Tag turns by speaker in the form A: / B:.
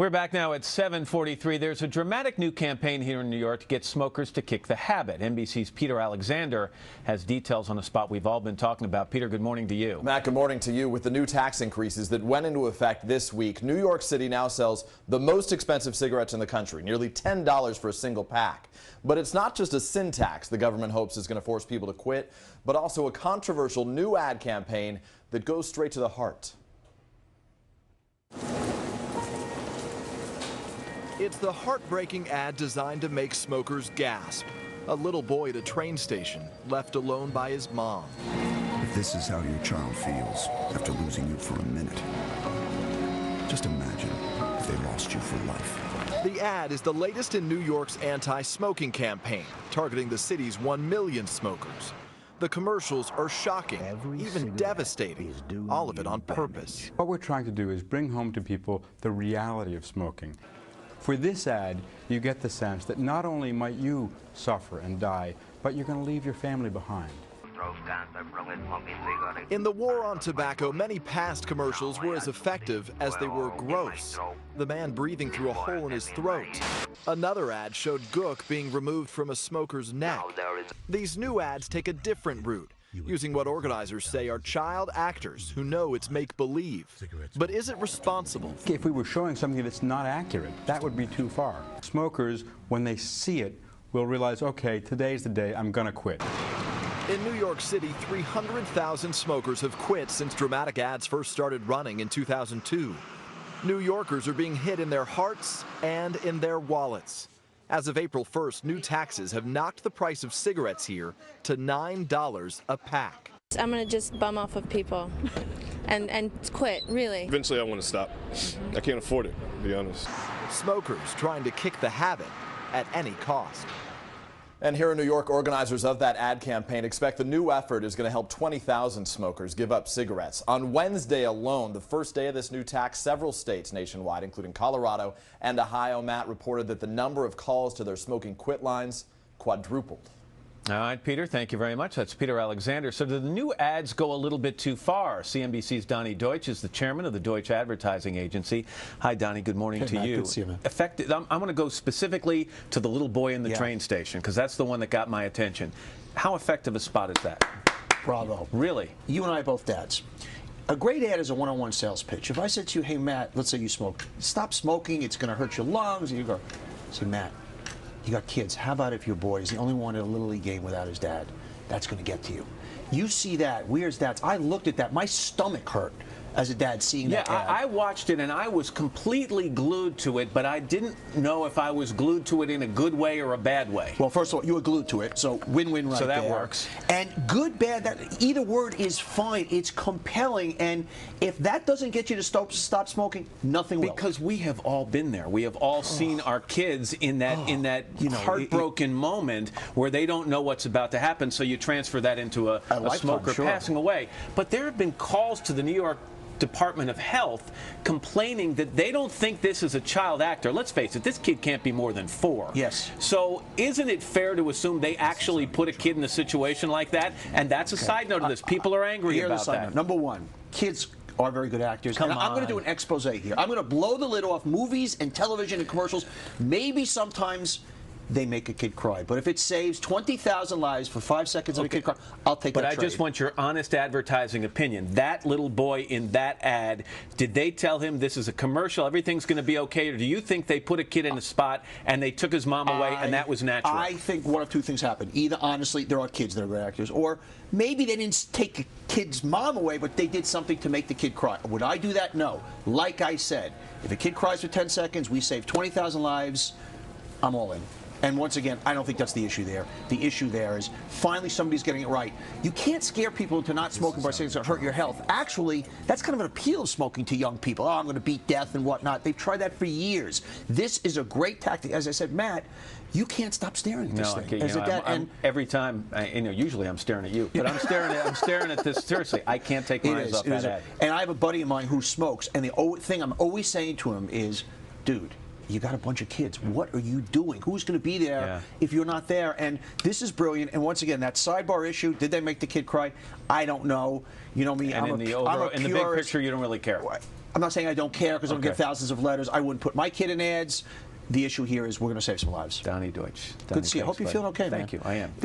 A: We're back now at 7:43. There's a dramatic new campaign here in New York to get smokers to kick the habit. NBC's Peter Alexander has details on a spot we've all been talking about. Peter, good morning to you.
B: Matt, good morning to you. With the new tax increases that went into effect this week, New York City now sells the most expensive cigarettes in the country, nearly $10 for a single pack. But it's not just a sin tax the government hopes is going to force people to quit, but also a controversial new ad campaign that goes straight to the heart.
C: It's the heartbreaking ad designed to make smokers gasp. A little boy at a train station, left alone by his mom.
D: If this is how your child feels after losing you for a minute, just imagine if they lost you for life.
C: The ad is the latest in New York's anti-smoking campaign, targeting the city's 1 million smokers. The commercials are shocking, even devastating, all of it on purpose.
E: What we're trying to do is bring home to people the reality of smoking. For this ad, you get the sense that not only might you suffer and die, but you're going to leave your family behind.
C: In the war on tobacco, many past commercials were as effective as they were gross. The man breathing through a hole in his throat. Another ad showed gook being removed from a smoker's neck. These new ads take a different route, using what organizers say are child actors who know it's make-believe. But is it responsible?
E: If we were showing something that's not accurate, that would be too far. Smokers, when they see it, will realize, okay, today's the day I'm going to quit.
C: In New York City, 300,000 smokers have quit since dramatic ads first started running in 2002. New Yorkers are being hit in their hearts and in their wallets. As of April 1st, new taxes have knocked the price of cigarettes here to $9 a pack.
F: I'm going to just bum off of people and quit, really.
G: Eventually I want to stop. I can't afford it, to be honest.
C: Smokers trying to kick the habit at any cost.
B: And here in New York, organizers of that ad campaign expect the new effort is going to help 20,000 smokers give up cigarettes. On Wednesday alone, the first day of this new tax, several states nationwide, including Colorado and Ohio, Matt, reported that the number of calls to their smoking quit lines quadrupled.
A: All right, Peter, thank you very much. That's Peter Alexander. So do the new ads go a little bit too far? CNBC's Donnie Deutsch is the chairman of the Deutsch Advertising Agency. Hi, Donnie. Good morning to
H: Matt,
A: you.
H: good to see you, man.
A: Effective. I'm going to go specifically to the little boy in the train station because that's the one that got my attention. How effective a spot is that?
H: Bravo.
A: Really?
H: You and I are both dads. A great ad is a one-on-one sales pitch. If I said to you, hey, Matt, let's say you smoke. Stop smoking. It's going to hurt your lungs. And you go, say, Matt, you got kids. How about if your boy is the only one at a Little League game without his dad? That's going to get to you. You see that. We as dads, I looked at that. My stomach hurt as a dad seeing that ad.
A: I watched it and I was completely glued to it, but I didn't know if I was glued to it in a good way or a bad way.
H: Well, first of all, you were glued to it, so win-win right there.
A: So that works.
H: And good, bad, that either word is fine. It's compelling, and if that doesn't get you to stop smoking, nothing will.
A: Because we have all been there. We have all seen our kids in that heartbroken moment where they don't know what's about to happen, so you transfer that into a smoker passing away. But there have been calls to the New York Department of Health complaining that they don't think this is a child actor. Let's face it, this kid can't be more than 4.
H: Yes.
A: So isn't it fair to assume they actually put a kid in a situation like that? And that's a side note of this. People are angry about that.
H: Number one, kids are very good actors. I'm going to do an expose here. I'm going to blow the lid off movies and television and commercials. Maybe sometimes they make a kid cry. But if it saves 20,000 lives for 5 seconds of a kid cry, I'll take that trade.
A: But I just want your honest advertising opinion. That little boy in that ad, did they tell him this is a commercial, everything's going to be okay, or do you think they put a kid in a spot and they took his mom away and that was natural?
H: I think one of two things happened. Either, honestly, there are kids that are great actors, or maybe they didn't take a kid's mom away, but they did something to make the kid cry. Would I do that? No. Like I said, if a kid cries for 10 seconds, we save 20,000 lives, I'm all in. And once again, I don't think that's the issue there. The issue there is finally somebody's getting it right. You can't scare people into not smoking by saying it's going to hurt your health. Actually, that's kind of an appeal of smoking to young people. Oh, I'm going to beat death and whatnot. They've tried that for years. This is a great tactic. As I said, Matt, you can't stop staring at this thing. As a dad,
A: every time, usually I'm staring at you, but I'm staring at this seriously. I can't take my eyes off that ad.
H: And I have a buddy of mine who smokes, and the thing I'm always saying to him is, dude, you got a bunch of kids. What are you doing? Who's going to be there if you're not there? And this is brilliant. And once again, that sidebar issue, did they make the kid cry? I don't know. You know me,
A: and in the big picture, you don't really care.
H: I'm not saying I don't care because I don't get thousands of letters. I wouldn't put my kid in ads. The issue here is we're going to save some lives.
A: Donnie Deutsch.
H: Good to see you. I hope you're feeling okay, man.
A: Thank you. I am. Thank you.